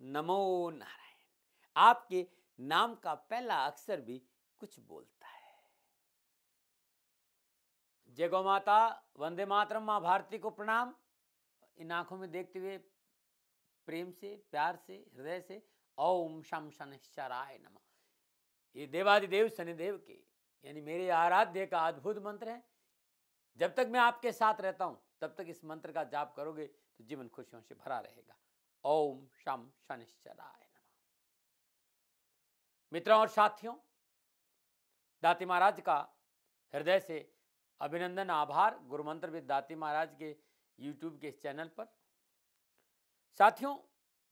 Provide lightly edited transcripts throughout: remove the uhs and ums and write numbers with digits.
नमो नारायण। आपके नाम का पहला अक्षर भी कुछ बोलता है। जय गौ माता, वंदे मातरम, मां भारती को प्रणाम। इन आंखों में देखते हुए प्रेम से, प्यार से, हृदय से ओम शम शनिश्चराय नमः। ये देवादिदेव शनिदेव के यानी मेरे आराध्य का अद्भुत मंत्र है। जब तक मैं आपके साथ रहता हूं तब तक इस मंत्र का जाप करोगे तो जीवन खुशियों से भरा रहेगा। ओम शम शनिश्चराय नमः। मित्रों और साथियों, दाती महाराज का हृदय से अभिनंदन, आभार। गुरु मंत्र विद दाती महाराज के यूट्यूब के चैनल पर। साथियों,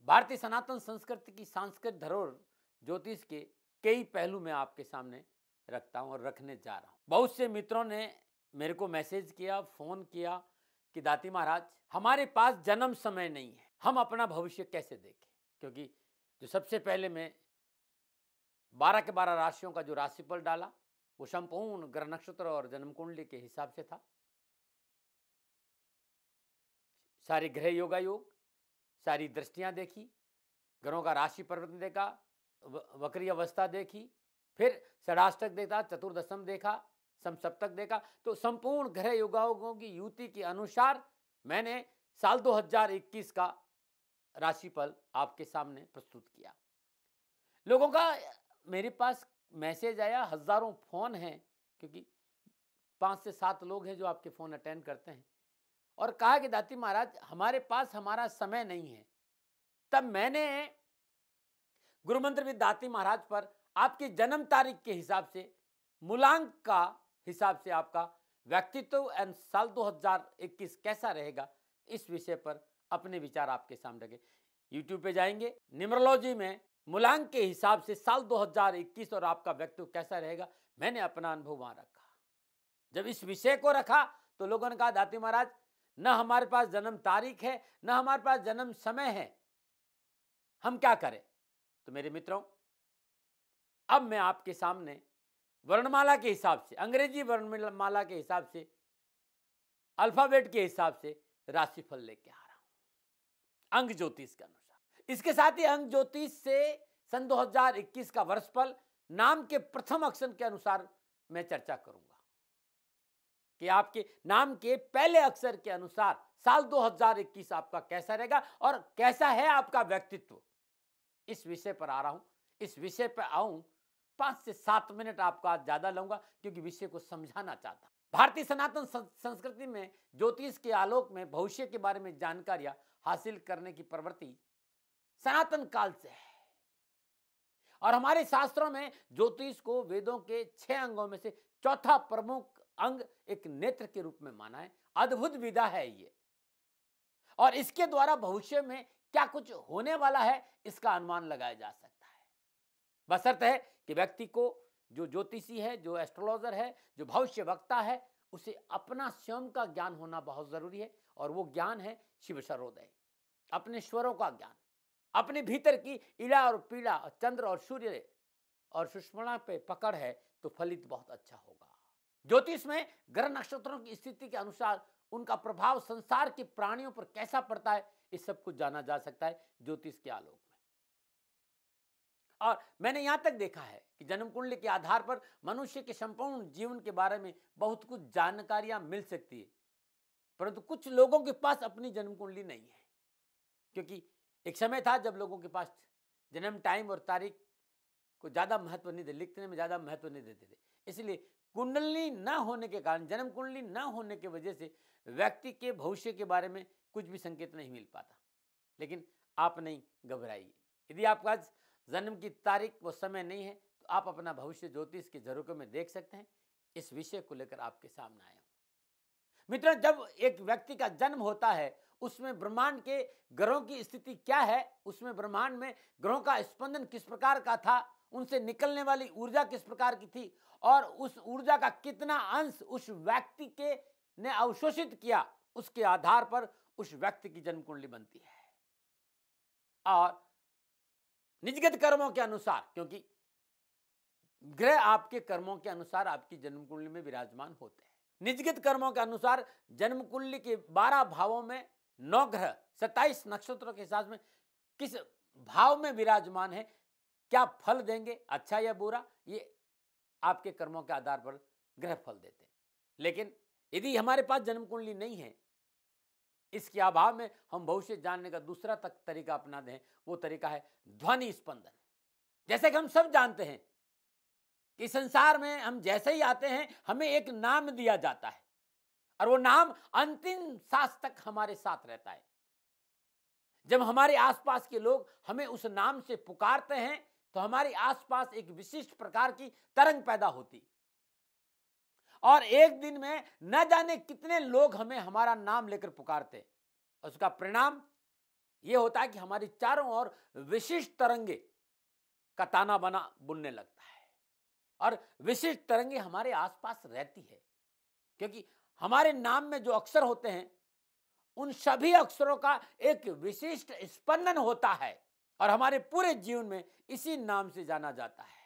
भारतीय सनातन संस्कृति की सांस्कृतिक धरोहर ज्योतिष के कई पहलू में आपके सामने रखता हूं और रखने जा रहा हूं। बहुत से मित्रों ने मेरे को मैसेज किया, फोन किया कि दाती महाराज हमारे पास जन्म समय नहीं है, हम अपना भविष्य कैसे देखें। क्योंकि जो सबसे पहले मैं 12 के 12 राशियों का जो राशिफल डाला वो संपूर्ण ग्रह नक्षत्र और जन्म कुंडली के हिसाब से था। सारे ग्रह योगा योग, सारी दृष्टियां देखी, ग्रहों का राशि परिवर्तन देखा, वक्री अवस्था देखी, फिर षडाष्टक देखा, चतुर्दशम देखा, समसप्तक देखा। तो संपूर्ण ग्रह योगाओं की युति के अनुसार मैंने साल 2021 का राशिफल आपके सामने प्रस्तुत किया। लोगों का मेरे पास मैसेज आया, हजारों फोन हैं, क्योंकि 5 से 7 लोग हैं जो आपके फोन अटेंड करते हैं, और कहा कि दाती महाराज हमारे पास हमारा समय नहीं है। तब मैंने गुरु मंत्र विद दाती महाराज पर आपकी जन्म तारीख के हिसाब से, मूलांक का हिसाब से आपका व्यक्तित्व एंड साल 2021 कैसा रहेगा, इस विषय पर अपने विचार आपके सामने रखे। यूट्यूब पे जाएंगे, न्यूमरोलॉजी में मूलांक के हिसाब से साल 2021 और आपका व्यक्तित्व कैसा रहेगा, मैंने अपना अनुभव वहां रखा। जब इस विषय को रखा तो लोगों ने कहा दाती महाराज न हमारे पास जन्म तारीख है, न हमारे पास जन्म समय है, हम क्या करें। तो मेरे मित्रों, अब मैं आपके सामने वर्णमाला के हिसाब से, अंग्रेजी वर्णमाला के हिसाब से, अल्फाबेट के हिसाब से राशिफल लेके आ रहा हूं अंक ज्योतिष के अनुसार। इसके साथ ही अंक ज्योतिष से सन 2021 का वर्षफल नाम के प्रथम अक्षर के अनुसार मैं चर्चा करूंगा कि आपके नाम के पहले अक्षर के अनुसार साल 2021 आपका कैसा रहेगा और कैसा है आपका व्यक्तित्व। इस विषय पर आ रहा हूं। इस विषय पर आऊं 5 से 7 मिनट आपका आज ज्यादा लूंगा, क्योंकि विषय को समझाना चाहता हूं। भारतीय सनातन संस्कृति में ज्योतिष के आलोक में भविष्य के बारे में जानकारियां हासिल करने की प्रवृत्ति सनातन काल से है, और हमारे शास्त्रों में ज्योतिष को वेदों के 6 अंगों में से चौथा प्रमुख अंग एक नेत्र के रूप में माना है। अद्भुत विधा है ये, और इसके द्वारा भविष्य में क्या कुछ होने वाला है इसका अनुमान लगाया जा सकता है। बशर्ते है कि व्यक्ति को, जो ज्योतिषी है, जो एस्ट्रोलॉजर है, जो भविष्य वक्ता है, उसे अपना स्वयं का ज्ञान होना बहुत जरूरी है, और वो ज्ञान है शिव सर्वोदय, अपने स्वरों का ज्ञान, अपने भीतर की इड़ा और पीड़ा, चंद्र और सूर्य और सुषमणा पे पकड़ है तो फलित बहुत अच्छा होगा। ज्योतिष में ग्रह नक्षत्रों की स्थिति के अनुसार उनका प्रभाव संसार के प्राणियों पर कैसा पड़ता है, इस सब कुछ जाना जा सकता है ज्योतिष के आलोक में। और मैंने यहां तक देखा है कि जन्म कुंडली के आधार पर मनुष्य के संपूर्ण जीवन के बारे में बहुत कुछ जानकारियां मिल सकती है, परंतु कुछ लोगों के पास अपनी जन्म कुंडली नहीं है। क्योंकि एक समय था जब लोगों के पास जन्म टाइम और तारीख को ज्यादा महत्व नहीं देते, लिखने में ज्यादा महत्व नहीं देते थे। इसलिए कुंडली न होने के कारण, जन्म कुंडली न होने की वजह से व्यक्ति के भविष्य के बारे में कुछ भी संकेत नहीं मिल पाता। लेकिन आप नहीं घबराइए, यदि आपका जन्म की तारीख व समय नहीं है तो आप अपना भविष्य ज्योतिष के झरोखे में देख सकते हैं। इस विषय को लेकर आपके सामने आया हूं। मित्रों, जब एक व्यक्ति का जन्म होता है उसमें ब्रह्मांड के ग्रहों की स्थिति क्या है, उसमें ब्रह्मांड में ग्रहों का स्पंदन किस प्रकार का था, उनसे निकलने वाली ऊर्जा किस प्रकार की थी, और उस ऊर्जा का कितना अंश उस व्यक्ति के ने अवशोषित किया, उसके आधार पर उस व्यक्ति की जन्म कुंडली बनती है। और निजगत कर्मों के अनुसार, क्योंकि ग्रह आपके कर्मों के अनुसार आपकी जन्म कुंडली में विराजमान होते हैं। निजगत कर्मों के अनुसार जन्म कुंडली के 12 भावों में 9 ग्रह 27 नक्षत्रों के हिसाब में किस भाव में विराजमान है, क्या फल देंगे, अच्छा या बुरा, ये आपके कर्मों के आधार पर ग्रह फल देते हैं। लेकिन यदि हमारे पास जन्म कुंडली नहीं है, इसके अभाव में हम भविष्य जानने का दूसरा तरीका अपना दें, वो तरीका है ध्वनि स्पंदन। जैसे कि हम सब जानते हैं कि संसार में हम जैसे ही आते हैं हमें एक नाम दिया जाता है और वो नाम अंतिम सांस तक हमारे साथ रहता है। जब हमारे आसपास के लोग हमें उस नाम से पुकारते हैं तो हमारे आसपास एक विशिष्ट प्रकार की तरंग पैदा होती और एक दिन में न जाने कितने लोग हमें हमारा नाम लेकर पुकारते। उसका परिणाम यह होता है कि हमारी चारों ओर विशिष्ट तरंगे का ताना बना बुनने लगता है और विशिष्ट तरंगे हमारे आसपास रहती है, क्योंकि हमारे नाम में जो अक्षर होते हैं उन सभी अक्षरों का एक विशिष्ट स्पंदन होता है और हमारे पूरे जीवन में इसी नाम से जाना जाता है,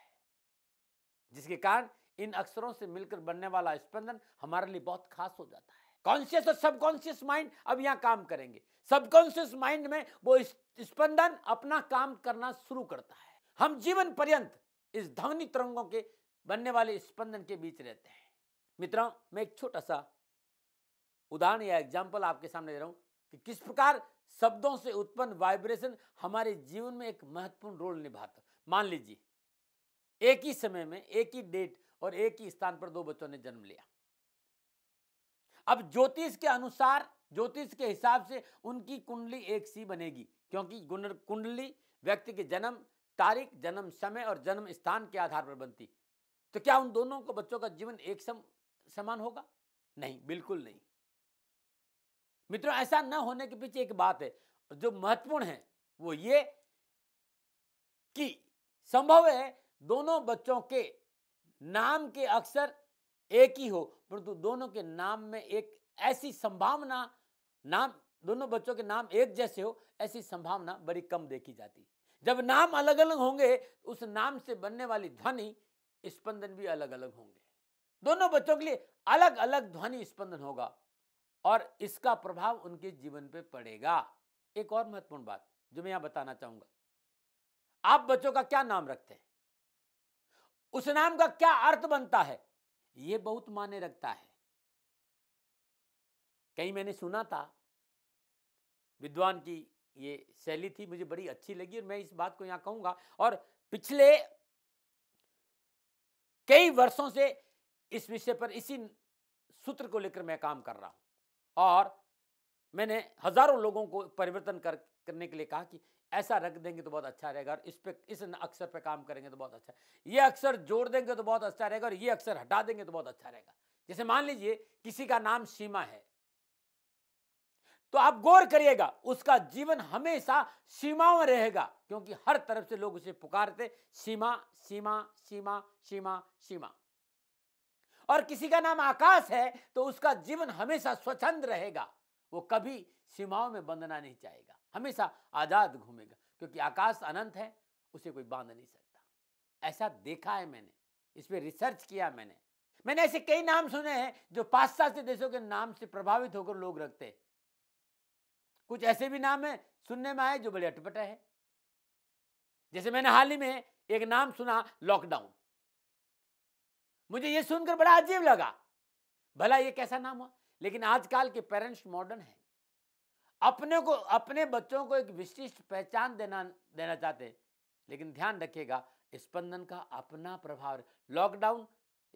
जिसके कारण इन अक्षरों से मिलकर बनने वाला स्पंदन हमारे लिए बहुत खास हो जाता है। कॉन्शियस और सबकॉन्शियस माइंड अब यहां काम करेंगे। सबकॉन्शियस माइंड में वो स्पंदन अपना काम करना शुरू करता है। हम जीवन पर्यंत इस ध्वनि तरंगों के बनने वाले स्पंदन के बीच रहते हैं। मित्रों, मैं एक छोटा सा उदाहरण या एग्जाम्पल आपके सामने दे रहा हूं कि किस प्रकार शब्दों से उत्पन्न वाइब्रेशन हमारे जीवन में एक महत्वपूर्ण रोल निभाता। मान लीजिए एक ही समय में एक ही डेट और एक ही स्थान पर दो बच्चों ने जन्म लिया। अब ज्योतिष के अनुसार, ज्योतिष के हिसाब से उनकी कुंडली एक सी बनेगी, क्योंकि कुंडली व्यक्ति के जन्म तारीख, जन्म समय और जन्म स्थान के आधार पर बनती। तो क्या उन दोनों को बच्चों का जीवन एक समान होगा? नहीं, बिल्कुल नहीं। मित्रों, ऐसा न होने के पीछे एक बात है जो महत्वपूर्ण है, वो ये कि संभव है दोनों बच्चों के नाम के अक्षर एक ही हो, परंतु दोनों के नाम में एक ऐसी संभावना, नाम दोनों बच्चों के नाम एक जैसे हो, ऐसी संभावना बड़ी कम देखी जाती। जब नाम अलग अलग होंगे उस नाम से बनने वाली ध्वनि स्पंदन भी अलग अलग होंगे। दोनों बच्चों के लिए अलग अलग ध्वनि स्पंदन होगा और इसका प्रभाव उनके जीवन पे पड़ेगा। एक और महत्वपूर्ण बात जो मैं यहां बताना चाहूंगा, आप बच्चों का क्या नाम रखते हैं, उस नाम का क्या अर्थ बनता है, यह बहुत मायने रखता है। कहीं मैंने सुना था, विद्वान की ये शैली थी, मुझे बड़ी अच्छी लगी और मैं इस बात को यहां कहूंगा। और पिछले कई वर्षों से इस विषय पर, इसी सूत्र को लेकर मैं काम कर रहा हूं और मैंने हजारों लोगों को परिवर्तन करने के लिए कहा कि ऐसा रख देंगे तो बहुत अच्छा रहेगा और इस अक्षर पे काम करेंगे तो बहुत अच्छा, ये अक्षर जोड़ देंगे तो बहुत अच्छा रहेगा और ये अक्षर हटा देंगे तो बहुत अच्छा रहेगा। जैसे मान लीजिए किसी का नाम सीमा है, तो आप गौर करिएगा उसका जीवन हमेशा सीमाओं में रहेगा, क्योंकि हर तरफ से लोग उसे पुकारते सीमा सीमा सीमा सीमा सीमा। और किसी का नाम आकाश है तो उसका जीवन हमेशा स्वच्छंद रहेगा, वो कभी सीमाओं में बंधना नहीं चाहेगा, हमेशा आजाद घूमेगा, क्योंकि आकाश अनंत है, उसे कोई बांध नहीं सकता। ऐसा देखा है मैंने, इस पे रिसर्च किया मैंने ऐसे कई नाम सुने हैं जो पाश्चात्य देशों के नाम से प्रभावित होकर लोग रखते हैं। कुछ ऐसे भी नाम है सुनने में आए जो बड़े अटपटे हैं। जैसे मैंने हाल ही में एक नाम सुना, लॉकडाउन। मुझे यह सुनकर बड़ा अजीब लगा, भला ये कैसा नाम हुआ। लेकिन आजकल के पेरेंट्स मॉडर्न हैं, अपने बच्चों को एक विशिष्ट पहचान देना चाहते हैं। लेकिन ध्यान रखिएगा, स्पंदन का अपना प्रभाव। लॉकडाउन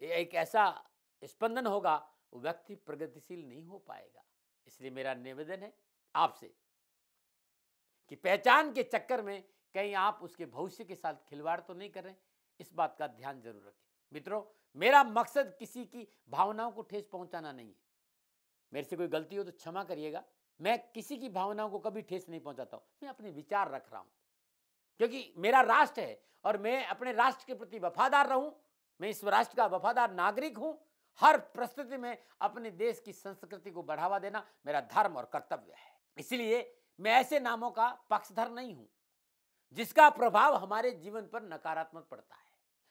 एक ऐसा स्पंदन होगा, वो व्यक्ति प्रगतिशील नहीं हो पाएगा। इसलिए मेरा निवेदन है आपसे कि पहचान के चक्कर में कहीं आप उसके भविष्य के साथ खिलवाड़ तो नहीं कर रहे, इस बात का ध्यान जरूर रखें। मित्रों, मेरा मकसद किसी की भावनाओं को ठेस पहुंचाना नहीं है। मेरे से कोई गलती हो तो क्षमा करिएगा। मैं किसी की भावनाओं को कभी ठेस नहीं पहुंचाता हूं, मैं अपने विचार रख रहा हूं, क्योंकि मेरा राष्ट्र है और मैं अपने राष्ट्र के प्रति वफादार रहूं। मैं इस राष्ट्र का वफादार नागरिक हूं। हर परिस्थिति में अपने देश की संस्कृति को बढ़ावा देना मेरा धर्म और कर्तव्य है। इसलिए मैं ऐसे नामों का पक्षधर नहीं हूं जिसका प्रभाव हमारे जीवन पर नकारात्मक पड़ता है।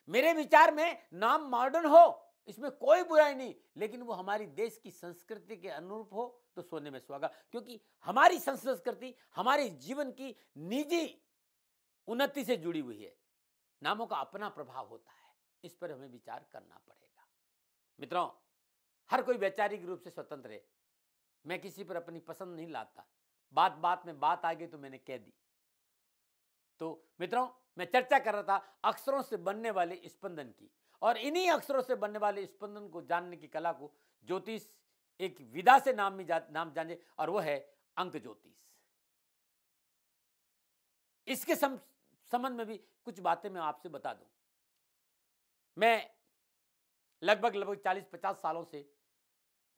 मेरे विचार में नाम मॉडर्न हो, इसमें कोई बुराई नहीं, लेकिन वो हमारी देश की संस्कृति के अनुरूप हो, तो सोने में सुहागा, क्योंकि हमारी संस्कृति हमारे जीवन की निजी उन्नति से जुड़ी हुई है। नामों का अपना प्रभाव होता है, इस पर हमें विचार करना पड़ेगा। मित्रों, हर कोई वैचारिक रूप से स्वतंत्र है। मैं किसी पर अपनी पसंद नहीं लाता, बात बात में बात आ गई तो मैंने कह दी। तो मित्रों, मैं चर्चा कर रहा था अक्षरों से बनने वाले स्पंदन की, और इन्हीं अक्षरों से बनने वाले स्पंदन को जानने की कला को ज्योतिष एक विधा से नाम जाने, और वो है अंक ज्योतिष। इसके संबंध में भी कुछ बातें मैं आपसे बता दूं। मैं लगभग 40-50 सालों से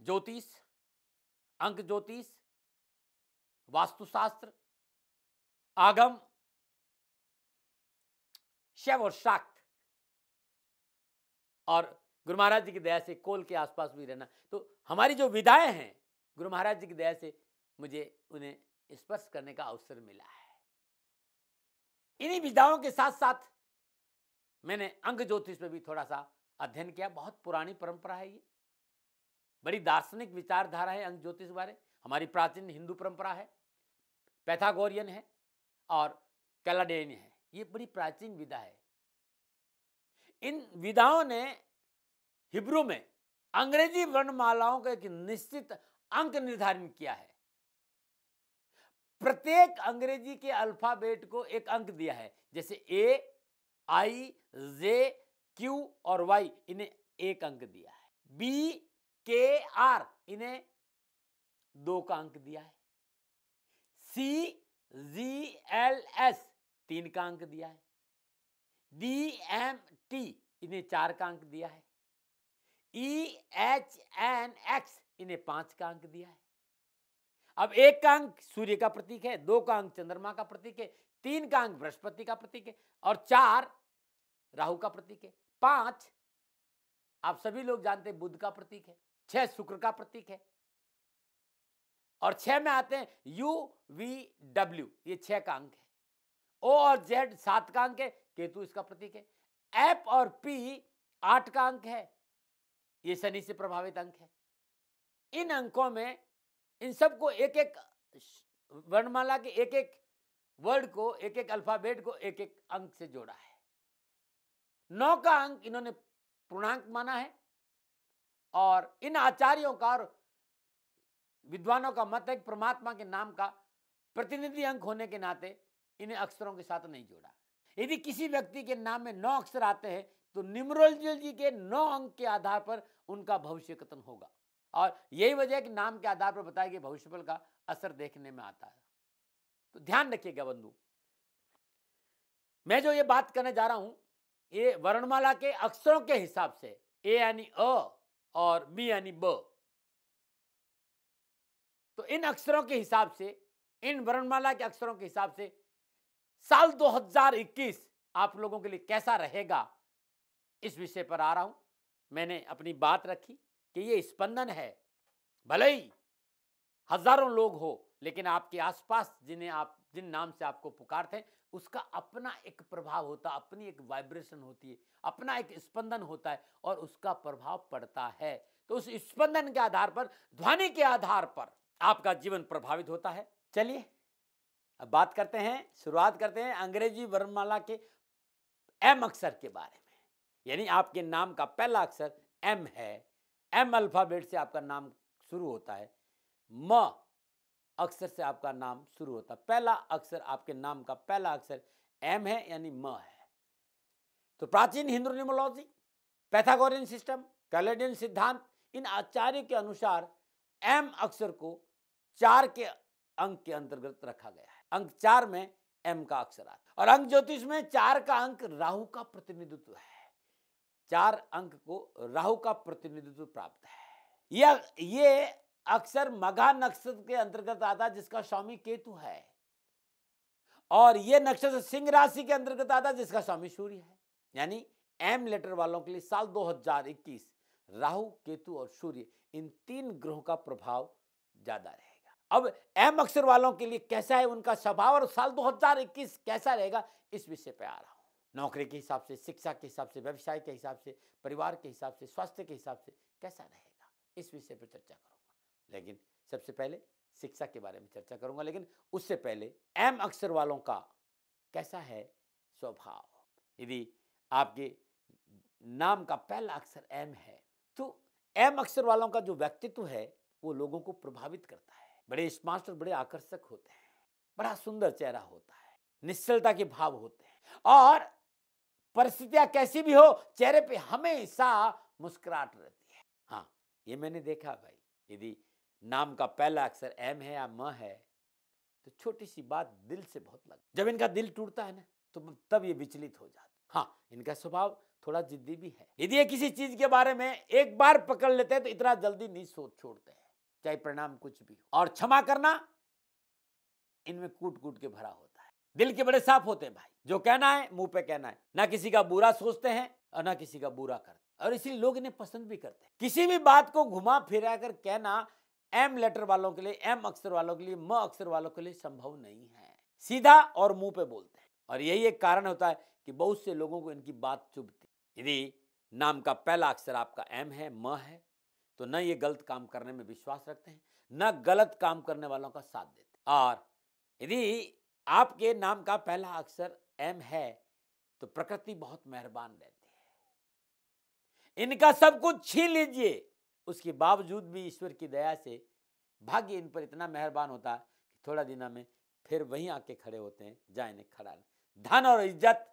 ज्योतिष, अंक ज्योतिष, वास्तुशास्त्र, आगम, शैव और शाक्त, और गुरु महाराज जी की दया से कोल के आसपास भी रहना, तो हमारी जो विधाएं हैं गुरु महाराज जी की दया से मुझे उन्हें स्पर्श करने का अवसर मिला है। इन्हीं विधाओं के साथ साथ मैंने अंक ज्योतिष में भी थोड़ा सा अध्ययन किया। बहुत पुरानी परंपरा है, ये बड़ी दार्शनिक विचारधारा है। अंक ज्योतिष के बारे हमारी प्राचीन हिंदू परंपरा है, पैथागोरियन है और कैलाडेन है। ये बड़ी प्राचीन विधा है। इन विधाओं ने हिब्रू में अंग्रेजी वर्णमालाओं का एक निश्चित अंक निर्धारित किया है। प्रत्येक अंग्रेजी के अल्फाबेट को एक अंक दिया है, जैसे ए, आई, जे, क्यू और वाई, इन्हें एक अंक दिया है। बी, के, आर, इन्हें 2 का अंक दिया है। सी, जी, एल, एस 3 का अंक दिया है। डी, एम, टी, इन्हें 4 का अंक दिया है। ई, एच, एन, एक्स, इन्हें 5 का अंक दिया है। अब 1 का अंक सूर्य का प्रतीक है, 2 का अंक चंद्रमा का प्रतीक है, 3 का अंक बृहस्पति का प्रतीक है, और 4 राहु का प्रतीक है, 5 आप सभी लोग जानते हैं बुध का प्रतीक है, 6 शुक्र का प्रतीक है, और 6 में आते हैं यू, वी, डब्ल्यू, ये 6 का अंक है। ओ और जेड 7 का अंक है, केतु इसका प्रतीक है। एफ और पी 8 का अंक है, ये शनि से प्रभावित अंक है। इन अंकों में इन सबको एक एक वर्णमाला के एक एक वर्ड को, एक एक अल्फाबेट को एक एक अंक से जोड़ा है। 9 का अंक इन्होंने पूर्णांक माना है, और इन आचार्यों का और विद्वानों का मत है कि परमात्मा के नाम का प्रतिनिधि अंक होने के नाते इन्हें अक्षरों के साथ नहीं जोड़ा। यदि किसी व्यक्ति के नाम में 9 अक्षर आते हैं तो न्यूमरोलॉजी के 9 अंक के आधार पर उनका भविष्य कथन होगा, और यही वजह है कि नाम के आधार पर बताया गया भविष्यफल का असर देखने में आता है। तो ध्यान रखिएगा बंधु, मैं जो ये बात करने जा रहा हूं ये वर्णमाला के अक्षरों के हिसाब से, ए यानी अ और बी यानी ब। तो इन अक्षरों के हिसाब से, इन वर्णमाला के अक्षरों के हिसाब से साल 2021 आप लोगों के लिए कैसा रहेगा, इस विषय पर आ रहा हूं। मैंने अपनी बात रखी कि ये स्पंदन है। भले ही हजारों लोग हो, लेकिन आपके आसपास जिन नाम से आपको पुकारते हैं उसका अपना एक प्रभाव होता है, अपनी एक वाइब्रेशन होती है, अपना एक स्पंदन होता है, और उसका प्रभाव पड़ता है। तो उस स्पंदन के आधार पर, ध्वनि के आधार पर आपका जीवन प्रभावित होता है। चलिए अब बात करते हैं, शुरुआत करते हैं अंग्रेजी वर्णमाला के एम अक्षर के बारे में। यानी आपके नाम का पहला अक्षर एम है। एम अल्फाबेट से आपका नाम शुरू होता है। म अक्षर से आपका नाम शुरू होता है। पहला अक्षर, आपके नाम का पहला अक्षर एम है, यानी म है। तो प्राचीन हिंदू न्यूमरोलॉजी, पैथागोरियन सिस्टम, कैलेडियन सिद्धांत, इन आचार्य के अनुसार एम अक्षर को 4 के अंक के अंतर्गत रखा गया है। अंक 4 में एम का अक्षर आता है, और अंक ज्योतिष में 4 का अंक राहु का प्रतिनिधित्व है। 4 अंक को राहु का प्रतिनिधित्व प्राप्त है। ये अक्षर मघा नक्षत्र के अंतर्गत आता है, जिसका स्वामी केतु है, और यह नक्षत्र सिंह राशि के अंतर्गत आता है, जिसका स्वामी सूर्य है। यानी एम लेटर वालों के लिए साल 2021 राहु, केतु और सूर्य, इन 3 ग्रहों का प्रभाव ज्यादा रहेगा। अब एम अक्षर वालों के लिए कैसा है उनका स्वभाव, और साल 2021 कैसा रहेगा, इस विषय पे आ रहा हूं। नौकरी के हिसाब से, शिक्षा के हिसाब से, व्यवसाय के हिसाब से, परिवार के हिसाब से, स्वास्थ्य के हिसाब से कैसा रहेगा, इस विषय पर चर्चा करूंगा। लेकिन सबसे पहले शिक्षा के बारे में चर्चा करूंगा, लेकिन उससे पहले एम अक्षर वालों का कैसा है स्वभाव। यदि आपके नाम का पहला अक्षर एम है तो एम अक्षर वालों का जो व्यक्तित्व है वो लोगों को प्रभावित करता है। बड़े स्मार्ट और बड़े आकर्षक होते हैं, बड़ा सुंदर चेहरा होता है, निश्चलता के भाव होते हैं और परिस्थितियां कैसी भी हो चेहरे पे हमेशा मुस्कुराहट रहती है। हाँ, ये मैंने देखा भाई, यदि नाम का पहला अक्षर एम है या म है तो छोटी सी बात दिल से बहुत लग, जब इनका दिल टूटता है ना तो तब ये विचलित हो जाता। हाँ, इनका स्वभाव थोड़ा जिद्दी भी है। यदि ये किसी चीज के बारे में एक बार पकड़ लेते हैं तो इतना जल्दी नहीं सोच छोड़ते हैं, चाहे परिणाम कुछ भी हो। और क्षमा करना इनमें कूट कूट के भरा होता है। दिल के बड़े साफ होते हैं भाई, जो कहना है मुंह पे कहना है, ना किसी का बुरा सोचते हैं और ना किसी का बुरा करते, और इसलिए लोग इन्हें पसंद भी करते हैं। किसी भी बात को घुमा फिरा कर कहना एम लेटर वालों के लिए, एम अक्षर वालों के लिए, म अक्षर वालों के लिए संभव नहीं है। सीधा और मुंह पे बोलते हैं और यही एक कारण होता है कि बहुत से लोगों को इनकी बात चुभती। यदि नाम का पहला अक्षर आपका एम है, म है, तो न ये गलत काम करने में विश्वास रखते हैं, न गलत काम करने वालों का साथ देते हैं। और यदि आपके नाम का पहला अक्षर एम है तो प्रकृति बहुत मेहरबान रहती है। इनका सब कुछ छीन लीजिए, उसके बावजूद भी ईश्वर की दया से भाग्य इन पर इतना मेहरबान होता है कि थोड़ा दिनों में फिर वहीं आके खड़े होते हैं जहां इन्हें खड़ा है। धन और इज्जत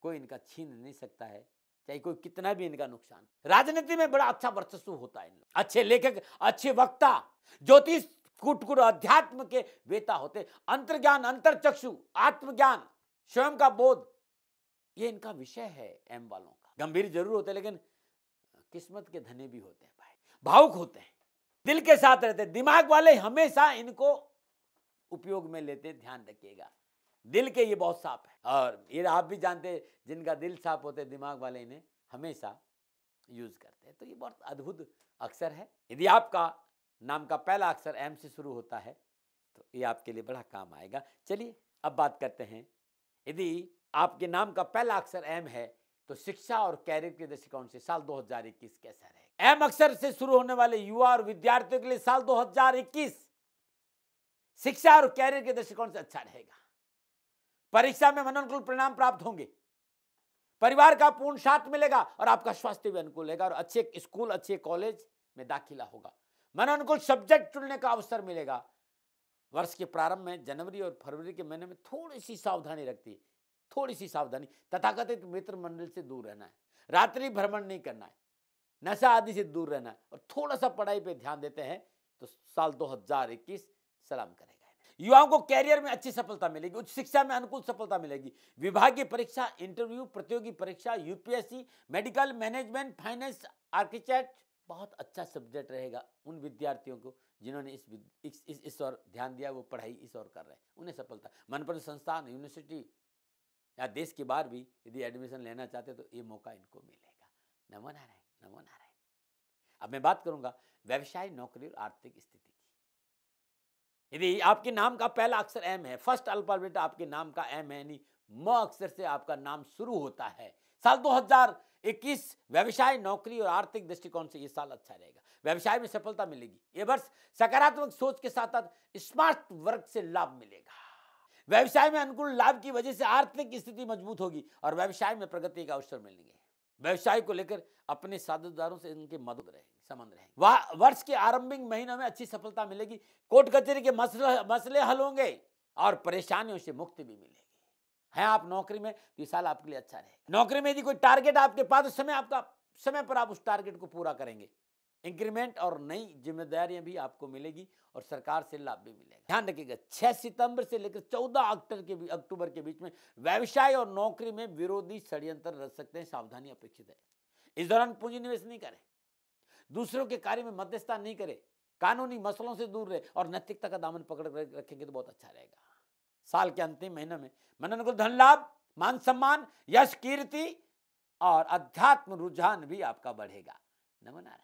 कोई इनका छीन नहीं सकता है, चाहे कोई कितना भी इनका नुकसान। राजनीति में बड़ा अच्छा वर्चस्व होता है, अच्छे लेखक, अच्छे वक्ता, ज्योतिष, कुटकुट, अध्यात्म के वेता होते, अंतर्ज्ञान, अंतरचक्षु, आत्मज्ञान, स्वयं का बोध, ये इनका विषय है एम वालों का। गंभीर जरूर होते लेकिन किस्मत के धनी भी होते हैं भाई, भावुक होते हैं, दिल के साथ रहते हैं। दिमाग वाले हमेशा इनको उपयोग में लेते हैं, ध्यान रखिएगा। दिल के ये बहुत साफ है और ये आप भी जानते हैं, जिनका दिल साफ होते हैं दिमाग वाले इन्हें हमेशा यूज करते हैं। तो ये बहुत अद्भुत अक्षर है। यदि आपका नाम का पहला अक्षर एम से शुरू होता है तो ये आपके लिए बड़ा काम आएगा। चलिए अब बात करते हैं, यदि आपके नाम का पहला अक्षर एम है तो शिक्षा और कैरियर के दृष्टिकोण से साल 2021 कैसा रहेगा। एम अक्षर से शुरू होने वाले युवा और विद्यार्थियों के लिए साल 2021 शिक्षा और कैरियर के दृष्टिकोण से अच्छा रहेगा। परीक्षा में मनोनुकूल परिणाम प्राप्त होंगे, परिवार का पूर्ण साथ मिलेगा और आपका स्वास्थ्य भी अनुकूल रहेगा और अच्छे स्कूल, अच्छे कॉलेज में दाखिला होगा। मनोनुकूल सब्जेक्ट चुनने का अवसर मिलेगा। वर्ष के प्रारंभ में जनवरी और फरवरी के महीने में थोड़ी सी सावधानी रखती है, थोड़ी सी सावधानी। तथाकथित मित्र मंडल से दूर रहना है, रात्रि भ्रमण नहीं करना है, नशा आदि से दूर रहना है और थोड़ा सा पढ़ाई पे ध्यान देते हैं तो साल 2021 सलाम करेगा। युवाओं को कैरियर में अच्छी सफलता मिलेगी, उच्च शिक्षा में अनुकूल सफलता मिलेगी। विभागीय परीक्षा, इंटरव्यू, प्रतियोगी परीक्षा, UPSC, medical, management, finance, architect बहुत अच्छा सब्जेक्ट रहेगा उन विद्यार्थियों को जिन्होंने इस ओर ध्यान दिया, वो पढ़ाई इस ओर कर रहे हैं, उन्हें सफलता। मनपसंद संस्थान, यूनिवर्सिटी या देश के बाहर भी यदि एडमिशन लेना चाहते तो ये मौका इनको मिलेगा। नमो नारायण, नमो नारायण। अब मैं बात करूंगा व्यवसाय, नौकरी और आर्थिक स्थिति की। यदि आपके नाम का पहला अक्षर एम है, फर्स्ट अल्फाबेट आपके नाम का एम है, यानी म अक्षर से आपका नाम शुरू होता है, साल 2021 व्यवसाय, नौकरी और आर्थिक दृष्टिकोण से ये साल अच्छा रहेगा। व्यवसाय में सफलता मिलेगी। ये वर्ष सकारात्मक सोच के साथ साथ स्मार्ट वर्क से लाभ मिलेगा। व्यवसाय में अनुकूल लाभ की वजह से आर्थिक स्थिति मजबूत होगी और व्यवसाय में प्रगति का अवसर मिलेंगे। व्यवसाय को लेकर अपने साझेदारों से इनके मदद रहेंगे, संबंध रहेंगे। वर्ष के आरंभिक महीनों में अच्छी सफलता मिलेगी। कोर्ट कचहरी के मसले हल होंगे और परेशानियों से मुक्ति भी मिलेगी। हैं आप नौकरी में तो ये साल आपके लिए अच्छा रहेगा। नौकरी में यदि कोई टारगेट आपके पास, समय पर आप उस टारगेट को पूरा करेंगे। इंक्रीमेंट और नई जिम्मेदारियां भी आपको मिलेगी और सरकार से लाभ भी मिलेगा। ध्यान रखिएगा 6 सितंबर से लेकर 14 अक्टूबर के बीच में व्यवसाय और नौकरी में विरोधी षड्यंत्र रह सकते हैं, सावधानी अपेक्षित है। इस दौरान पूंजी निवेश नहीं करें, दूसरों के कार्य में मध्यस्थता नहीं करें, कानूनी मसलों से दूर रहे और नैतिकता का दामन पकड़ रखेंगे तो बहुत अच्छा रहेगा। साल के अंतिम महीने में मनोनुकूल धन लाभ, मान सम्मान, यश, कीर्ति और अध्यात्म रुझान भी आपका बढ़ेगा। नमो नारायण,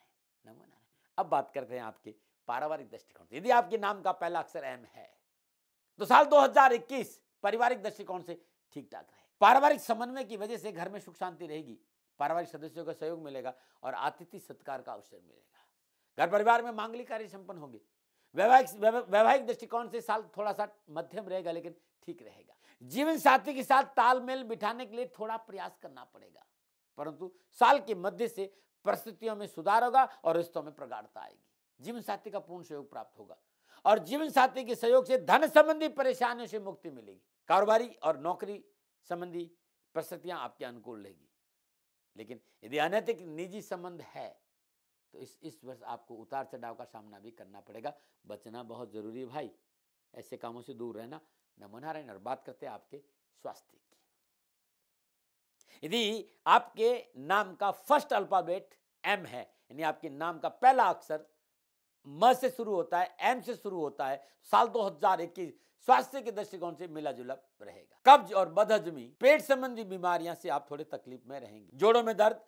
नमो नारायण। अब बात करते हैं आपके पारिवारिक दृष्टिकोण। यदि आपके नाम का पहला अक्षर एम है तो साल 2021 पारिवारिक दृष्टिकोण से ठीक ठाक रहे। पारिवारिक समन्वय की वजह से घर में सुख शांति रहेगी, पारिवारिक सदस्यों का सहयोग मिलेगा और अतिथि सत्कार का अवसर मिलेगा। घर परिवार में मांगलिक कार्य संपन्न होंगे। वैवाहिक दृष्टिकोण से साल थोड़ा सा मध्यम रहेगा, लेकिन ठीक रहेगा। जीवन साथी के साथ तालमेल बिठाने के लिए थोड़ा प्रयास करना पड़ेगा, परंतु साल के मध्य से परिस्थितियों में सुधार होगा और रिश्तों में प्रगाढ़ता आएगी। जीवन साथी का पूर्ण सहयोग प्राप्त होगा और जीवन साथी के सहयोग से धन संबंधी परेशानियों से मुक्ति मिलेगी। कारोबारी और नौकरी संबंधी परिस्थितियां आपके अनुकूल रहेगी, लेकिन यदि अनैतिक निजी संबंध है तो इस वर्ष आपको उतार चढ़ाव का सामना भी करना पड़ेगा। बचना बहुत जरूरी है भाई, ऐसे कामों से दूर रहना। नमो नारायण। और बात करते हैं आपके स्वास्थ्य की। यदि आपके नाम का फर्स्ट अल्फाबेट एम है, यानी आपके नाम का पहला अक्षर म से शुरू होता है, एम से शुरू होता है, साल 2021 स्वास्थ्य के दृष्टिकोण से मिला जुला रहेगा। कब्ज और बदहजमी, पेट संबंधी बीमारियां से आप थोड़े तकलीफ में रहेंगे। जोड़ों में दर्द,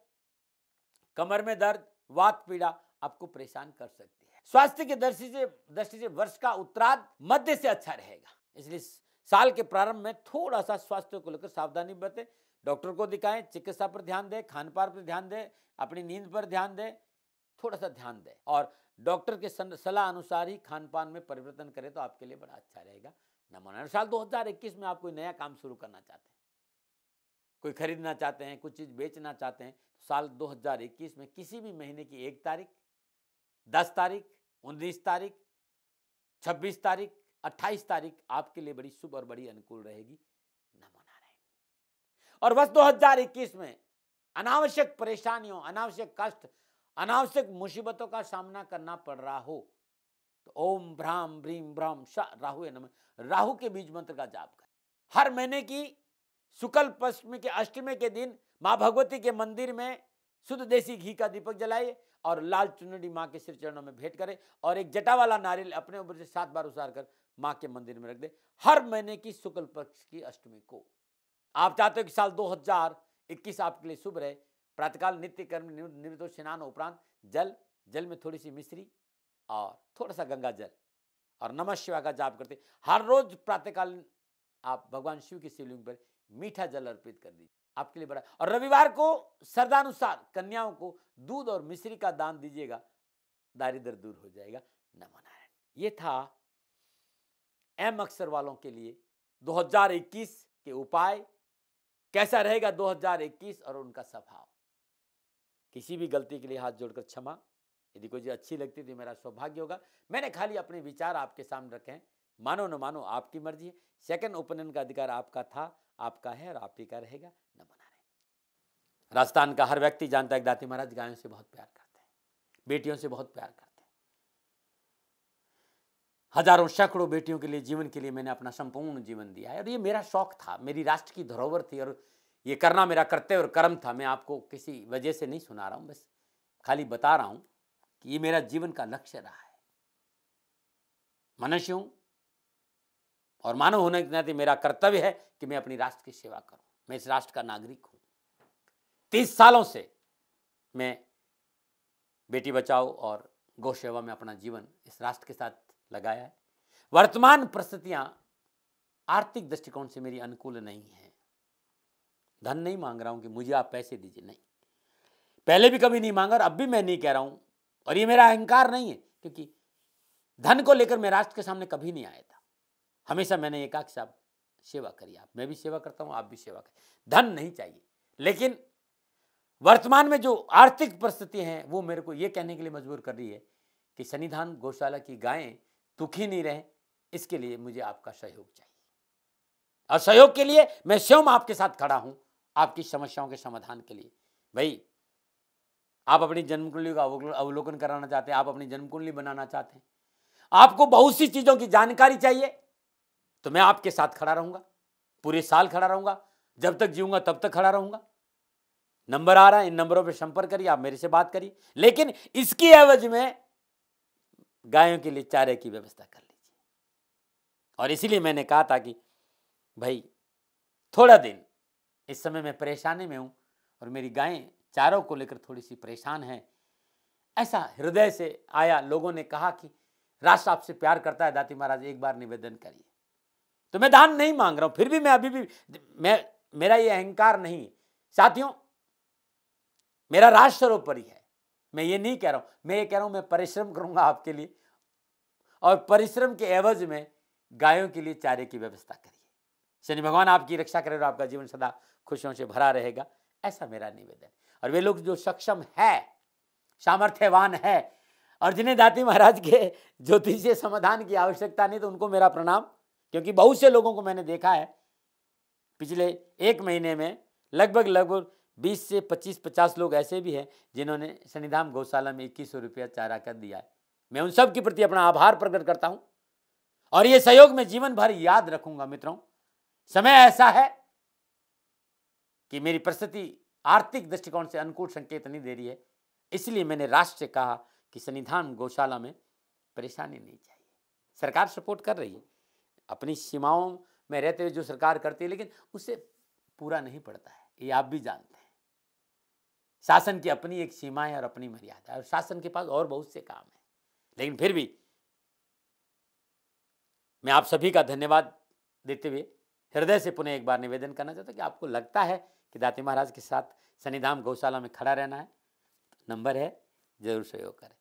कमर में दर्द, वात पीड़ा आपको परेशान कर सकती है। स्वास्थ्य की दृष्टि से वर्ष का उत्तरार्ध मध्य से अच्छा रहेगा, इसलिए साल के प्रारंभ में थोड़ा सा स्वास्थ्य को लेकर सावधानी बरतें। डॉक्टर को दिखाएं, चिकित्सा पर ध्यान दें, खान पान पर ध्यान दें, अपनी नींद पर ध्यान दें, थोड़ा सा ध्यान दें और डॉक्टर के सलाह अनुसार ही खान पान में परिवर्तन करें तो आपके लिए बड़ा अच्छा रहेगा। नमो। साल 2021 में आप कोई नया काम शुरू करना चाहते हैं, कोई खरीदना चाहते हैं, कुछ चीज बेचना चाहते हैं, साल 2021 में किसी भी महीने की 1 तारीख, 10 तारीख, 19 तारीख, 26 तारीख, 28 तारीख आपके लिए बड़ी शुभ और बड़ी अनुकूल रहेगी। नमो नारायण। और बस 2021 में अनावश्यक परेशानियों, अनावश्यक कष्ट, अनावश्यक मुसीबतों का सामना करना पड़ रहा हो तो ओम भ्राम ब्रीम भ्राम श राहु नमः, राहु के बीज मंत्र का जाप करें। हर महीने की शुक्ल पश्चिमी के अष्टमी के दिन मां भगवती के मंदिर में शुद्ध देसी घी का दीपक जलाइए और लाल चुनरी मां के सिर चरणों में भेंट करें और एक जटा वाला नारियल अपने ऊपर से 7 बार उतार कर मां के मंदिर में रख दे। हर महीने की शुक्ल पक्ष की अष्टमी को आप चाहते हो कि साल 2021 आपके लिए शुभ रहे। प्रातःकाल नित्य कर्म निवृत्त स्नान उपरांत जल में थोड़ी सी मिश्री और थोड़ा सा गंगा जल और नमः शिवाय का जाप करते। हर रोज प्रातःकाल आप भगवान शिव की शिवलिंग पर मीठा जल अर्पित कर दीजिए, आपके लिए बड़ा। और रविवार को श्रद्धानुसार कन्याओं को दूध और मिश्री का दान दीजिएगा, दारिद्र दूर हो जाएगा। नमो नारायण। ये था एम अक्षर वालों के लिए 2021 के उपाय, कैसा रहेगा 2021 और उनका स्वभाव। किसी भी गलती के लिए हाथ जोड़कर क्षमा। यदि कोई चीज अच्छी लगती तो मेरा सौभाग्य होगा। मैंने खाली अपने विचार आपके सामने रखे हैं, मानो न मानो आपकी मर्जी है। सेकंड ओपिनियन का अधिकार आपका था, आपका है और आप ही का रहेगा। नमो नारायण। राजस्थान का हर व्यक्ति जानता है कि दाती महाराज गायों से बहुत प्यार करते हैं, बेटियों से बहुत प्यार करते हैं। हजारों सैकड़ों बेटियों के लिए, जीवन के लिए मैंने अपना संपूर्ण जीवन दिया है और ये मेरा शौक था, मेरी राष्ट्र की धरोहर थी और ये करना मेरा कर्तव्य और कर्म था। मैं आपको किसी वजह से नहीं सुना रहा हूं, बस खाली बता रहा हूं कि ये मेरा जीवन का लक्ष्य रहा है। मनुष्य हूं और मानव होने के नाते मेरा कर्तव्य है कि मैं अपनी राष्ट्र की सेवा करूं। मैं इस राष्ट्र का नागरिक हूं। 30 सालों से मैं बेटी बचाओ और गौ सेवा में अपना जीवन इस राष्ट्र के साथ लगाया है। वर्तमान परिस्थितियां आर्थिक दृष्टिकोण से मेरी अनुकूल नहीं है। धन नहीं मांग रहा हूं कि मुझे आप पैसे दीजिए, नहीं, पहले भी कभी नहीं मांगा और अब भी मैं नहीं कह रहा हूं। और ये मेरा अहंकार नहीं है, क्योंकि धन को लेकर मैं राष्ट्र के सामने कभी नहीं आया था। हमेशा मैंने ये कहा कि साहब सेवा करिए, आप, मैं भी सेवा करता हूं, आप भी सेवा करिए। धन नहीं चाहिए, लेकिन वर्तमान में जो आर्थिक परिस्थिति है वो मेरे को ये कहने के लिए मजबूर कर रही है कि सन्निधान गौशाला की गायें दुखी नहीं रहे, इसके लिए मुझे आपका सहयोग चाहिए। और सहयोग के लिए मैं स्वयं आपके साथ खड़ा हूं, आपकी समस्याओं के समाधान के लिए। भाई, आप अपनी जन्म कुंडली का अवलोकन कराना चाहते हैं, आप अपनी जन्म कुंडली बनाना चाहते हैं, आपको बहुत सी चीजों की जानकारी चाहिए, तो मैं आपके साथ खड़ा रहूंगा, पूरे साल खड़ा रहूंगा, जब तक जीऊंगा तब तक खड़ा रहूंगा। नंबर आ रहा है, इन नंबरों पर संपर्क करिए, आप मेरे से बात करिए, लेकिन इसकी एवज में गायों के लिए चारे की व्यवस्था कर लीजिए। और इसीलिए मैंने कहा था कि भाई थोड़ा दिन इस समय मैं परेशानी में हूं और मेरी गायें चारों को लेकर थोड़ी सी परेशान हैं। ऐसा हृदय से आया, लोगों ने कहा कि राष्ट्र आपसे प्यार करता है दाती महाराज, एक बार निवेदन करिए। तो मैं दान नहीं मांग रहा हूं, फिर भी मैं अभी भी मेरा ये अहंकार नहीं है साथियों, मेरा राष्ट्र सर्वोपरि है। मैं ये नहीं कह रहा हूँ, मैं ये कह रहा हूँ मैं परिश्रम करूँगा आपके लिए, और परिश्रम के एवज में गायों के लिए चारे की व्यवस्था करिए। शनि भगवान आपकी रक्षा करे और आपका जीवन सदा खुशियों से भरा रहेगा, ऐसा मेरा निवेदन। और वे लोग जो सक्षम है, सामर्थ्यवान है, और जिन्हें दाती महाराज के ज्योतिषीय समाधान की आवश्यकता नहीं, तो उनको मेरा प्रणाम, क्योंकि बहुत से लोगों को मैंने देखा है पिछले 1 महीने में लगभग 20 से 25-50 लोग ऐसे भी हैं जिन्होंने शनिधाम गौशाला में 2100 रुपया चारा कर दिया है। मैं उन सब के प्रति अपना आभार प्रकट करता हूं, और ये सहयोग मैं जीवन भर याद रखूंगा। मित्रों, समय ऐसा है कि मेरी परिस्थिति आर्थिक दृष्टिकोण से अनुकूल संकेत नहीं दे रही है, इसलिए मैंने राष्ट्र से कहा कि शनिधाम गौशाला में परेशानी नहीं चाहिए। सरकार सपोर्ट कर रही है, अपनी सीमाओं में रहते हुए जो सरकार करती है, लेकिन उससे पूरा नहीं पड़ता है, ये आप भी जानते हैं। शासन की अपनी एक सीमा है और अपनी मर्यादा है, और शासन के पास और बहुत से काम है। लेकिन फिर भी मैं आप सभी का धन्यवाद देते हुए हृदय से पुनः एक बार निवेदन करना चाहता हूं कि आपको लगता है कि दाती महाराज के साथ शनिधाम गौशाला में खड़ा रहना है, तो नंबर है, जरूर सहयोग करें।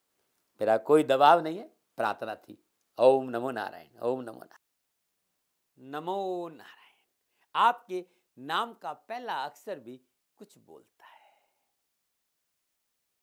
मेरा कोई दबाव नहीं है, प्रार्थना थी। ओम नमो नारायण, ओम नमो नारायण। नमो नारायण। आपके नाम का पहला अक्षर भी कुछ बोलता है।